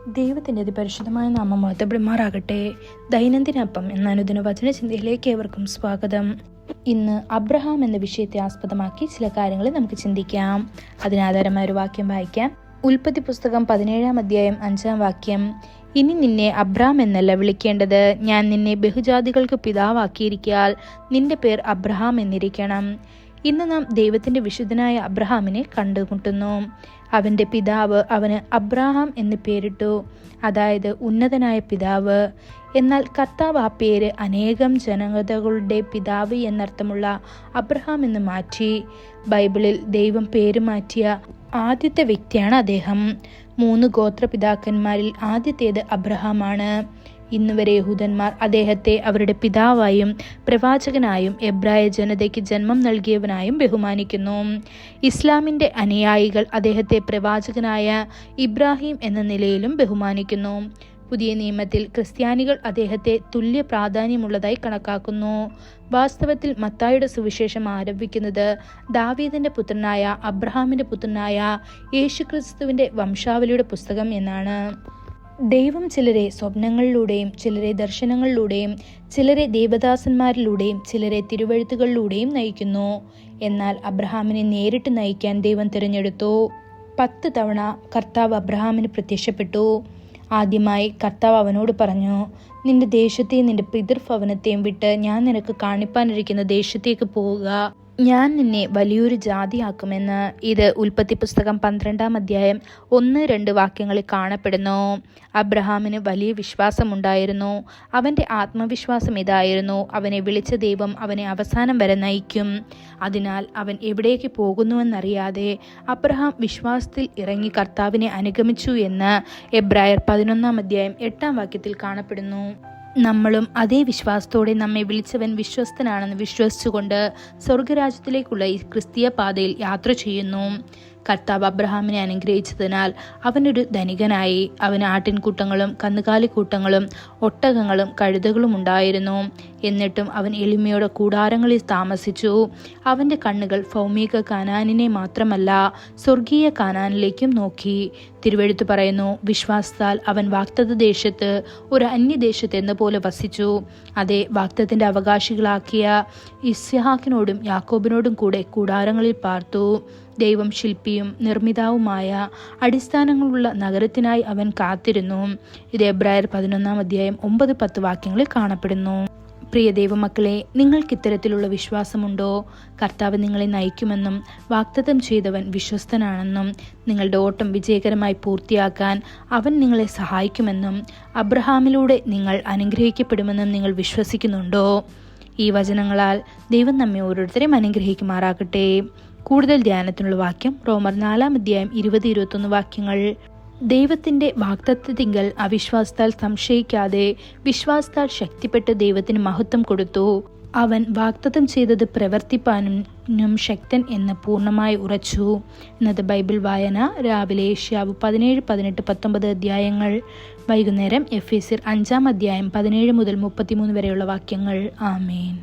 ദൈവത്തിൻ്റെ അതിപരിശുദ്ധമായ നാമം മഹത്വപ്പെടുമാറാകട്ടെ. ദൈനംദിനപ്പം എന്ന അനുദിന വചനചിന്തയിലേക്ക് ഏവർക്കും സ്വാഗതം. ഇന്ന് അബ്രഹാം എന്ന വിഷയത്തെ ആസ്പദമാക്കി ചില കാര്യങ്ങൾ നമുക്ക് ചിന്തിക്കാം. അതിനാധാരമായ ഒരു വാക്യം വായിക്കാം. ഉൽപ്പത്തി പുസ്തകം 17-ാം അധ്യായം 5-ാം വാക്യം. ഇനി നിന്നെ അബ്രാം എന്നല്ല വിളിക്കേണ്ടത്, ഞാൻ നിന്നെ ബഹുജാതികൾക്ക് പിതാവാക്കിയിരിക്കാൽ നിന്റെ പേർ അബ്രഹാം എന്നിരിക്കണം. ഇന്ന് നാം ദൈവത്തിൻ്റെ വിശുദ്ധനായ അബ്രഹാമിനെ കണ്ടുമുട്ടുന്നു. അവൻ്റെ പിതാവ് അവന് അബ്രാഹാം എന്ന് പേരിട്ടു, അതായത് ഉന്നതനായ പിതാവ്. എന്നാൽ കർത്താവ് ആ പേര് അനേകം ജനതകളുടെ പിതാവ് എന്നർത്ഥമുള്ള അബ്രഹാം എന്ന് മാറ്റി. ബൈബിളിൽ ദൈവം പേര് മാറ്റിയ ആദ്യത്തെ വ്യക്തിയാണ് അദ്ദേഹം. 3 ഗോത്രപിതാക്കന്മാരിൽ ആദ്യത്തേത് അബ്രഹാമാണ്. ഇന്നുവരെ യഹൂദന്മാർ അദ്ദേഹത്തെ അവരുടെ പിതാവായും പ്രവാചകനായും എബ്രായ ജനതയ്ക്ക് ജന്മം നൽകിയവനായും ബഹുമാനിക്കുന്നു. ഇസ്ലാമിൻ്റെ അനുയായികൾ അദ്ദേഹത്തെ പ്രവാചകനായ ഇബ്രാഹിം എന്ന നിലയിലും ബഹുമാനിക്കുന്നു. പുതിയ നിയമത്തിൽ ക്രിസ്ത്യാനികൾ അദ്ദേഹത്തെ തുല്യ പ്രാധാന്യമുള്ളതായി കണക്കാക്കുന്നു. വാസ്തവത്തിൽ മത്തായിയുടെ സുവിശേഷം ആരംഭിക്കുന്നത് ദാവീദിന്റെ പുത്രനായ അബ്രഹാമിന്റെ പുത്രനായ യേശുക്രിസ്തുവിന്റെ വംശാവലിയുടെ പുസ്തകം എന്നാണ്. ദൈവം ചിലരെ സ്വപ്നങ്ങളിലൂടെയും ചിലരെ ദർശനങ്ങളിലൂടെയും ചിലരെ ദേവദാസന്മാരിലൂടെയും ചിലരെ തിരുവെഴുത്തുകളിലൂടെയും നയിക്കുന്നു. എന്നാൽ അബ്രഹാമിനെ നേരിട്ട് നയിക്കാൻ ദൈവം തിരഞ്ഞെടുത്തു. 10 തവണ കർത്താവ് അബ്രഹാമിന് പ്രത്യക്ഷപ്പെട്ടു. ആദ്യമായി കർത്താവ് അവനോട് പറഞ്ഞു, നിന്റെ ദേശത്തെയും നിന്റെ പിതൃഭവനത്തെയും വിട്ട് ഞാൻ നിനക്ക് കാണിപ്പാനിരിക്കുന്ന ദേശത്തേക്ക് പോവുക, ഞാൻ നിന്നെ വലിയൊരു ജാതിയാക്കുമെന്ന്. ഇത് ഉൽപ്പത്തി പുസ്തകം 12-ാം അധ്യായം 1-2 വാക്യങ്ങളിൽ കാണപ്പെടുന്നു. അബ്രഹാമിന് വലിയ വിശ്വാസമുണ്ടായിരുന്നു. അവൻ്റെ ആത്മവിശ്വാസം ഇതായിരുന്നു: അവനെ വിളിച്ച ദൈവം അവനെ അവസാനം വരെ നയിക്കും. അതിനാൽ അവൻ എവിടേക്ക് പോകുന്നുവെന്നറിയാതെ അബ്രഹാം വിശ്വാസത്തിൽ ഇറങ്ങി കർത്താവിനെ അനുഗമിച്ചു എന്ന് എബ്രായർ 11-ാം അധ്യായം 8-ാം വാക്യത്തിൽ കാണപ്പെടുന്നു. നമ്മളും അതേ വിശ്വാസത്തോടെ നമ്മെ വിളിച്ചവൻ വിശ്വസ്തനാണെന്ന് വിശ്വസിച്ചുകൊണ്ട് സ്വർഗരാജ്യത്തിലേക്കുള്ള ഈ ക്രിസ്തീയ പാതയിൽ യാത്ര ചെയ്യുന്നു. കർത്താവ് അബ്രഹാമിനെ അനുഗ്രഹിച്ചതിനാൽ അവനൊരു ധനികനായി. അവന് ആട്ടിൻകൂട്ടങ്ങളും കന്നുകാലിക്കൂട്ടങ്ങളും ഒട്ടകങ്ങളും കഴുതകളും ഉണ്ടായിരുന്നു. എന്നിട്ടും അവൻ എളിമയോടെ കൂടാരങ്ങളിൽ താമസിച്ചു. അവൻ്റെ കണ്ണുകൾ ഭൗമിക കാനാനിനെ മാത്രമല്ല സ്വർഗീയ കാനാനിലേക്കും നോക്കി. തിരുവെഴുത്ത് പറയുന്നു, വിശ്വാസത്താൽ അവൻ വാഗ്ദത്ത ദേശത്ത് ഒരു അന്യദേശത്ത് എന്ന പോലെ വസിച്ചു. അതേ വാഗ്ദത്തിന്റെ അവകാശികളാക്കിയ ഇസ്ഹാക്കിനോടും യാക്കോബിനോടും കൂടെ കൂടാരങ്ങളിൽ പാർത്തു. ദൈവം ശില്പിയും നിർമ്മിതാവുമായ അടിസ്ഥാനങ്ങളുള്ള നഗരത്തിനായി അവൻ കാത്തിരുന്നു. ഇത് എബ്രായർ 11-ാം അധ്യായം 9-10 വാക്യങ്ങളിൽ കാണപ്പെടുന്നു. പ്രിയ ദൈവമക്കളെ, നിങ്ങൾക്ക് ഇത്തരത്തിലുള്ള വിശ്വാസമുണ്ടോ? കർത്താവ് നിങ്ങളെ നയിക്കുമെന്നും വാഗ്ദത്തം ചെയ്തവൻ വിശ്വസ്തനാണെന്നും നിങ്ങളുടെ ഓട്ടം വിജയകരമായി പൂർത്തിയാക്കാൻ അവൻ നിങ്ങളെ സഹായിക്കുമെന്നും അബ്രഹാമിലൂടെ നിങ്ങൾ അനുഗ്രഹിക്കപ്പെടുമെന്നും നിങ്ങൾ വിശ്വസിക്കുന്നുണ്ടോ? ഈ വചനങ്ങളാൽ ദൈവം നമ്മെ ഓരോരുത്തരെയും അനുഗ്രഹിക്കുമാറാകട്ടെ. കൂടുതൽ ധ്യാനത്തിനുള്ള വാക്യം റോമർ 4-ാം അധ്യായം 20-21 വാക്യങ്ങൾ. ദൈവത്തിന്റെ വാഗ്ദത്തത്തിങ്കൽ അവിശ്വാസത്താൽ സംശയിക്കാതെ വിശ്വാസത്താൽ ശക്തിപ്പെട്ട് ദൈവത്തിന് മഹത്വം കൊടുത്തു. അവൻ വാഗ്ദത്തം ചെയ്തത് പ്രവർത്തിപ്പാനും ശക്തൻ എന്ന് പൂർണ്ണമായി ഉറച്ചു. എന്നത് ബൈബിൾ വായന രാവിലെ ഏഷ്യാവ് 17, 18, 19 അധ്യായങ്ങൾ. വൈകുന്നേരം എഫേസ്യർ 5-ാം അധ്യായം 17 മുതൽ 33 വരെയുള്ള വാക്യങ്ങൾ. ആമേൻ.